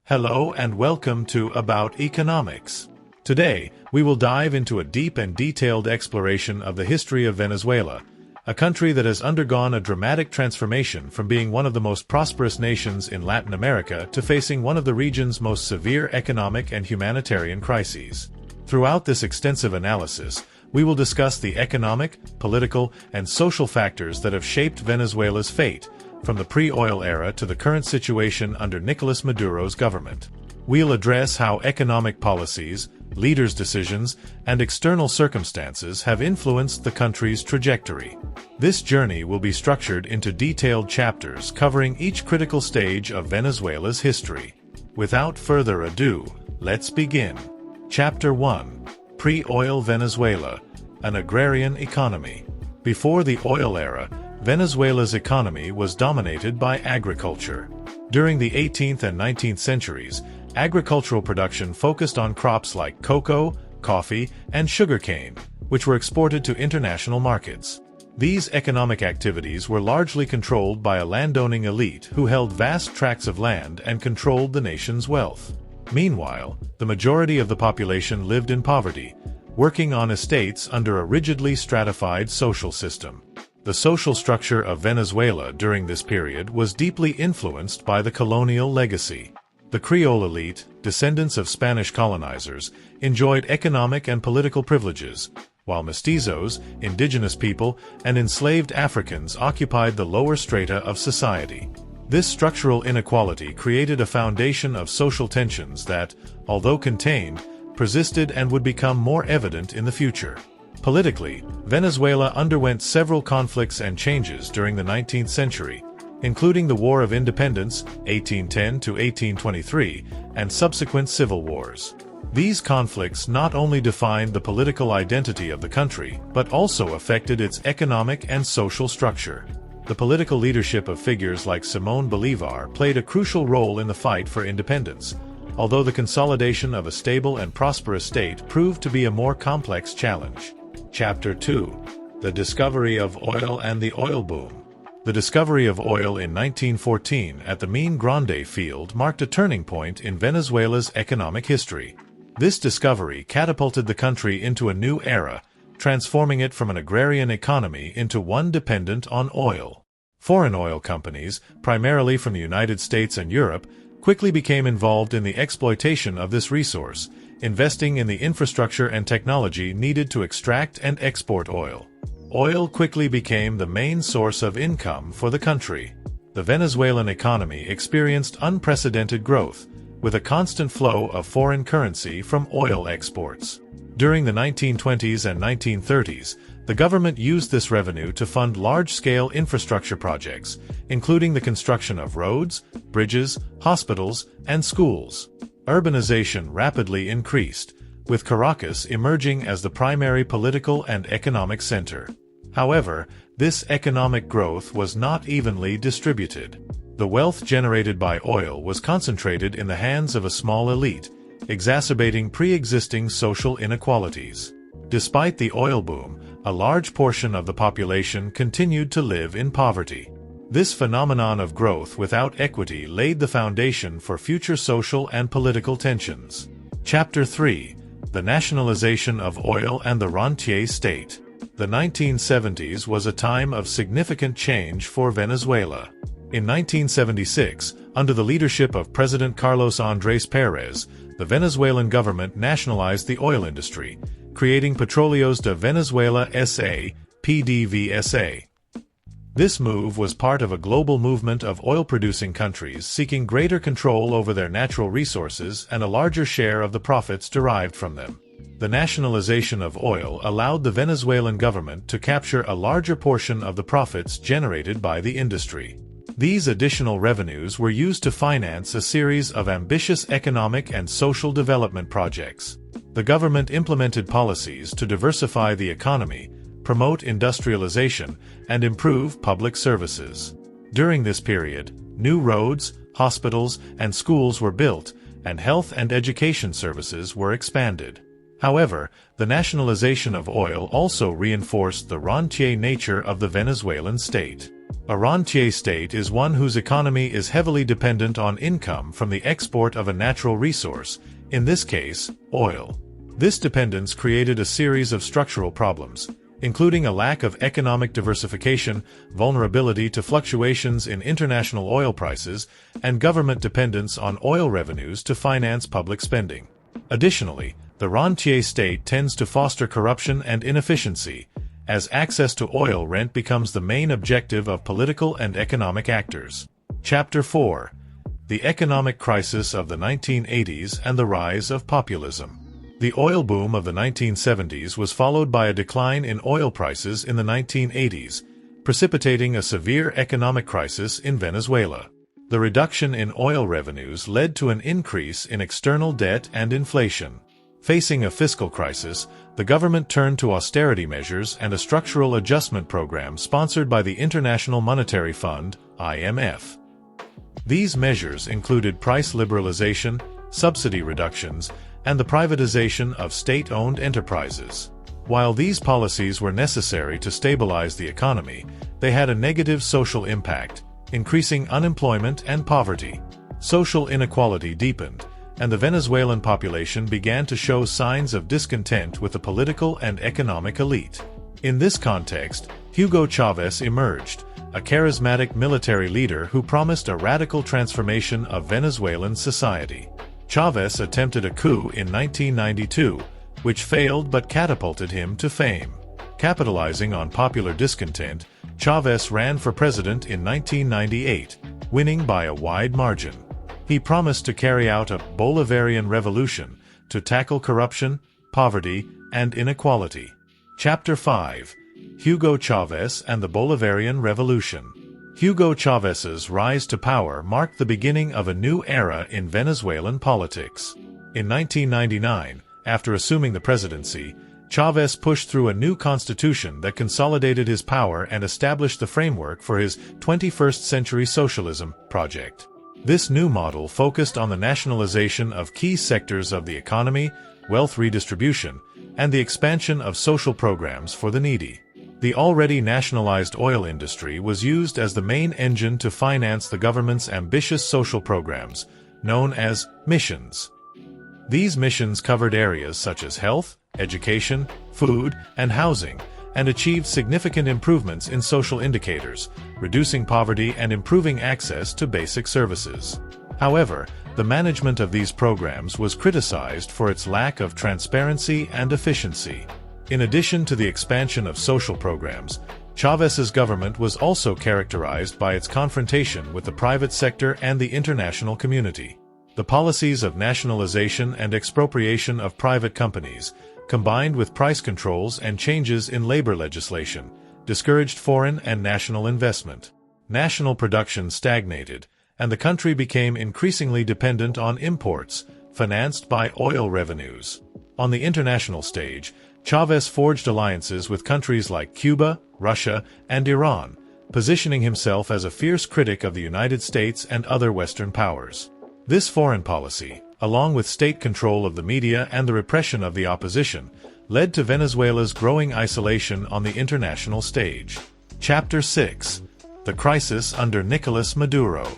Hello and welcome to About Economics. Today, we will dive into a deep and detailed exploration of the history of Venezuela, a country that has undergone a dramatic transformation from being one of the most prosperous nations in Latin America to facing one of the region's most severe economic and humanitarian crises. Throughout this extensive analysis, we will discuss the economic, political, and social factors that have shaped Venezuela's fate, from the pre-oil era to the current situation under Nicolas Maduro's government. We'll address how economic policies, leaders' decisions, and external circumstances have influenced the country's trajectory. This journey will be structured into detailed chapters covering each critical stage of Venezuela's history. Without further ado, let's begin. Chapter 1. Pre-oil Venezuela, an agrarian economy. Before the oil era, Venezuela's economy was dominated by agriculture. During the 18th and 19th centuries, agricultural production focused on crops like cocoa, coffee, and sugarcane, which were exported to international markets. These economic activities were largely controlled by a landowning elite who held vast tracts of land and controlled the nation's wealth. Meanwhile, the majority of the population lived in poverty, working on estates under a rigidly stratified social system. The social structure of Venezuela during this period was deeply influenced by the colonial legacy. The Creole elite, descendants of Spanish colonizers, enjoyed economic and political privileges, while mestizos, indigenous people, and enslaved Africans occupied the lower strata of society. This structural inequality created a foundation of social tensions that, although contained, persisted and would become more evident in the future. Politically, Venezuela underwent several conflicts and changes during the 19th century, including the War of Independence, 1810 to 1823, and subsequent civil wars. These conflicts not only defined the political identity of the country, but also affected its economic and social structure. The political leadership of figures like Simón Bolívar played a crucial role in the fight for independence, although the consolidation of a stable and prosperous state proved to be a more complex challenge. Chapter 2. The Discovery of Oil and the Oil Boom. The discovery of oil in 1914 at the Mine Grande field marked a turning point in Venezuela's economic history. This discovery catapulted the country into a new era, transforming it from an agrarian economy into one dependent on oil. Foreign oil companies, primarily from the United States and Europe, quickly became involved in the exploitation of this resource, investing in the infrastructure and technology needed to extract and export oil. Oil quickly became the main source of income for the country. The Venezuelan economy experienced unprecedented growth, with a constant flow of foreign currency from oil exports. During the 1920s and 1930s, the government used this revenue to fund large-scale infrastructure projects, including the construction of roads, bridges, hospitals, and schools. Urbanization rapidly increased, with Caracas emerging as the primary political and economic center. However, this economic growth was not evenly distributed. The wealth generated by oil was concentrated in the hands of a small elite, exacerbating pre-existing social inequalities. Despite the oil boom, a large portion of the population continued to live in poverty. This phenomenon of growth without equity laid the foundation for future social and political tensions. Chapter 3. The Nationalization of Oil and the Rentier State. The 1970s was a time of significant change for Venezuela. In 1976, under the leadership of President Carlos Andrés Pérez, the Venezuelan government nationalized the oil industry, creating Petróleos de Venezuela S.A., PDVSA. This move was part of a global movement of oil-producing countries seeking greater control over their natural resources and a larger share of the profits derived from them. The nationalization of oil allowed the Venezuelan government to capture a larger portion of the profits generated by the industry. These additional revenues were used to finance a series of ambitious economic and social development projects. The government implemented policies to diversify the economy, promote industrialization, and improve public services. During this period, new roads, hospitals, and schools were built, and health and education services were expanded. However, the nationalization of oil also reinforced the rentier nature of the Venezuelan state. A rentier state is one whose economy is heavily dependent on income from the export of a natural resource, in this case, oil. This dependence created a series of structural problems, including a lack of economic diversification, vulnerability to fluctuations in international oil prices, and government dependence on oil revenues to finance public spending. Additionally, the rentier state tends to foster corruption and inefficiency, as access to oil rent becomes the main objective of political and economic actors. Chapter 4. The Economic Crisis of the 1980s and the Rise of Populism. The oil boom of the 1970s was followed by a decline in oil prices in the 1980s, precipitating a severe economic crisis in Venezuela. The reduction in oil revenues led to an increase in external debt and inflation. Facing a fiscal crisis, the government turned to austerity measures and a structural adjustment program sponsored by the International Monetary Fund, IMF. These measures included price liberalization, subsidy reductions, and the privatization of state-owned enterprises. While these policies were necessary to stabilize the economy, they had a negative social impact, increasing unemployment and poverty. Social inequality deepened, and the Venezuelan population began to show signs of discontent with the political and economic elite. In this context, Hugo Chavez emerged, a charismatic military leader who promised a radical transformation of Venezuelan society. Chavez attempted a coup in 1992, which failed but catapulted him to fame. Capitalizing on popular discontent, Chavez ran for president in 1998, winning by a wide margin. He promised to carry out a Bolivarian revolution to tackle corruption, poverty, and inequality. Chapter 5. Hugo Chavez and the Bolivarian Revolution. Hugo Chavez's rise to power marked the beginning of a new era in Venezuelan politics. In 1999, after assuming the presidency, Chavez pushed through a new constitution that consolidated his power and established the framework for his 21st century socialism project. This new model focused on the nationalization of key sectors of the economy, wealth redistribution, and the expansion of social programs for the needy. The already nationalized oil industry was used as the main engine to finance the government's ambitious social programs, known as missions. These missions covered areas such as health, education, food, and housing, and achieved significant improvements in social indicators, reducing poverty and improving access to basic services. However, the management of these programs was criticized for its lack of transparency and efficiency. In addition to the expansion of social programs, Chavez's government was also characterized by its confrontation with the private sector and the international community. The policies of nationalization and expropriation of private companies, combined with price controls and changes in labor legislation, discouraged foreign and national investment. National production stagnated, and the country became increasingly dependent on imports, financed by oil revenues. On the international stage, Chavez forged alliances with countries like Cuba, Russia, and Iran, positioning himself as a fierce critic of the United States and other Western powers. This foreign policy, along with state control of the media and the repression of the opposition, led to Venezuela's growing isolation on the international stage. Chapter 6. The Crisis under Nicolas Maduro.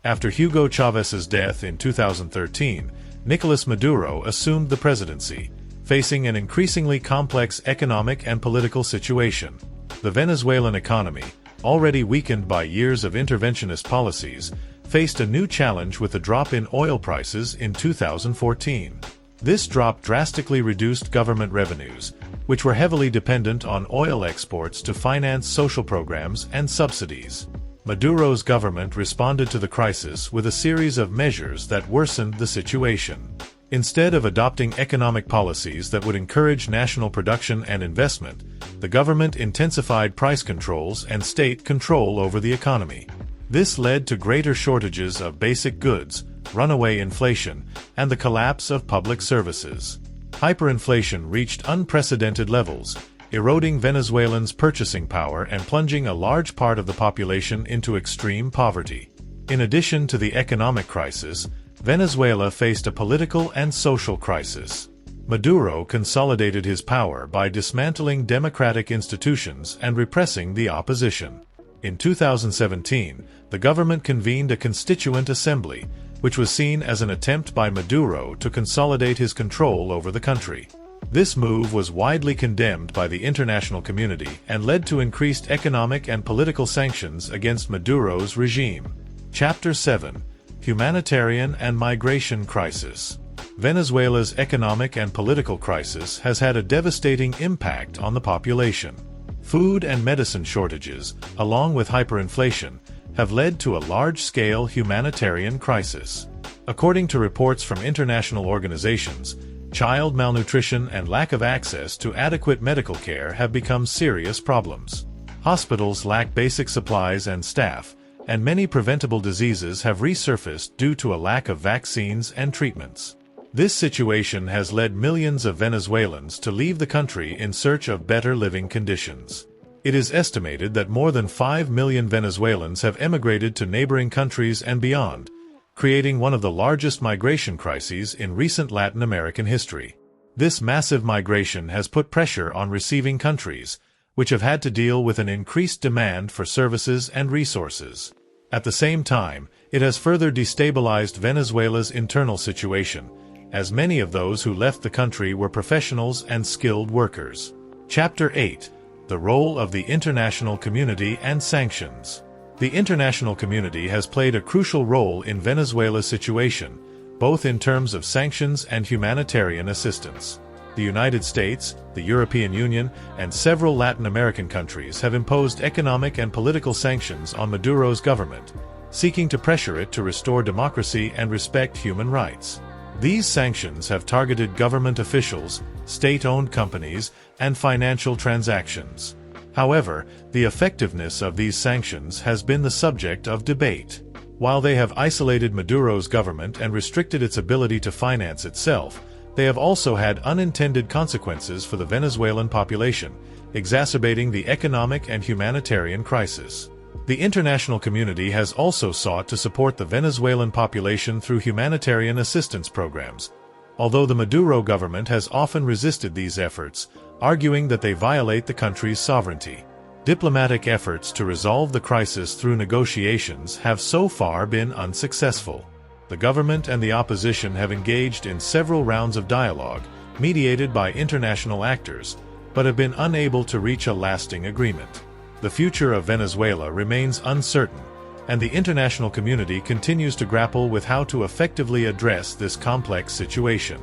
After Hugo Chavez's death in 2013, Nicolas Maduro assumed the presidency, facing an increasingly complex economic and political situation. The Venezuelan economy, already weakened by years of interventionist policies, faced a new challenge with a drop in oil prices in 2014. This drop drastically reduced government revenues, which were heavily dependent on oil exports to finance social programs and subsidies. Maduro's government responded to the crisis with a series of measures that worsened the situation. Instead of adopting economic policies that would encourage national production and investment, the government intensified price controls and state control over the economy. This led to greater shortages of basic goods, runaway inflation, and the collapse of public services. Hyperinflation reached unprecedented levels, eroding Venezuelans' purchasing power and plunging a large part of the population into extreme poverty. In addition to the economic crisis, Venezuela faced a political and social crisis. Maduro consolidated his power by dismantling democratic institutions and repressing the opposition. In 2017, the government convened a constituent assembly, which was seen as an attempt by Maduro to consolidate his control over the country. This move was widely condemned by the international community and led to increased economic and political sanctions against Maduro's regime. Chapter 7: Humanitarian and Migration Crisis. Venezuela's economic and political crisis has had a devastating impact on the population. Food and medicine shortages, along with hyperinflation, have led to a large-scale humanitarian crisis. According to reports from international organizations, child malnutrition and lack of access to adequate medical care have become serious problems. Hospitals lack basic supplies and staff, and many preventable diseases have resurfaced due to a lack of vaccines and treatments. This situation has led millions of Venezuelans to leave the country in search of better living conditions. It is estimated that more than 5 million Venezuelans have emigrated to neighboring countries and beyond, creating one of the largest migration crises in recent Latin American history. This massive migration has put pressure on receiving countries, which have had to deal with an increased demand for services and resources. At the same time, it has further destabilized Venezuela's internal situation, as many of those who left the country were professionals and skilled workers. Chapter 8: The Role of the International Community and Sanctions. The international community has played a crucial role in Venezuela's situation, both in terms of sanctions and humanitarian assistance. The United States, the European Union, and several Latin American countries have imposed economic and political sanctions on Maduro's government, seeking to pressure it to restore democracy and respect human rights. These sanctions have targeted government officials, state-owned companies, and financial transactions. However, the effectiveness of these sanctions has been the subject of debate. While they have isolated Maduro's government and restricted its ability to finance itself, they have also had unintended consequences for the Venezuelan population, exacerbating the economic and humanitarian crisis. The international community has also sought to support the Venezuelan population through humanitarian assistance programs, although the Maduro government has often resisted these efforts, arguing that they violate the country's sovereignty. Diplomatic efforts to resolve the crisis through negotiations have so far been unsuccessful. The government and the opposition have engaged in several rounds of dialogue, mediated by international actors, but have been unable to reach a lasting agreement. The future of Venezuela remains uncertain, and the international community continues to grapple with how to effectively address this complex situation.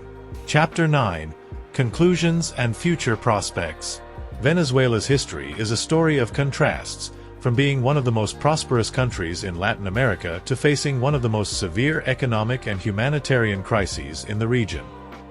Chapter 9: Conclusions and Future Prospects. Venezuela's history is a story of contrasts, from being one of the most prosperous countries in Latin America to facing one of the most severe economic and humanitarian crises in the region.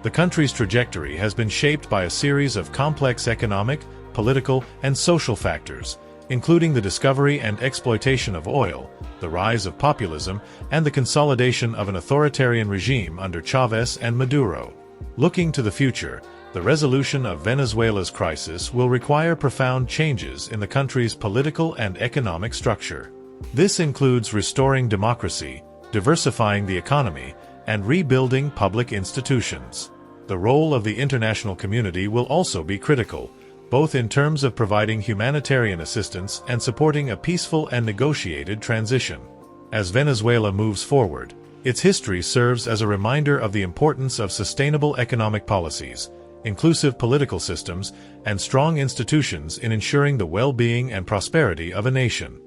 The country's trajectory has been shaped by a series of complex economic, political, and social factors, including the discovery and exploitation of oil, the rise of populism, and the consolidation of an authoritarian regime under Chavez and Maduro. Looking to the future, the resolution of Venezuela's crisis will require profound changes in the country's political and economic structure. This includes restoring democracy, diversifying the economy, and rebuilding public institutions. The role of the international community will also be critical, both in terms of providing humanitarian assistance and supporting a peaceful and negotiated transition. As Venezuela moves forward, its history serves as a reminder of the importance of sustainable economic policies, inclusive political systems, and strong institutions in ensuring the well-being and prosperity of a nation.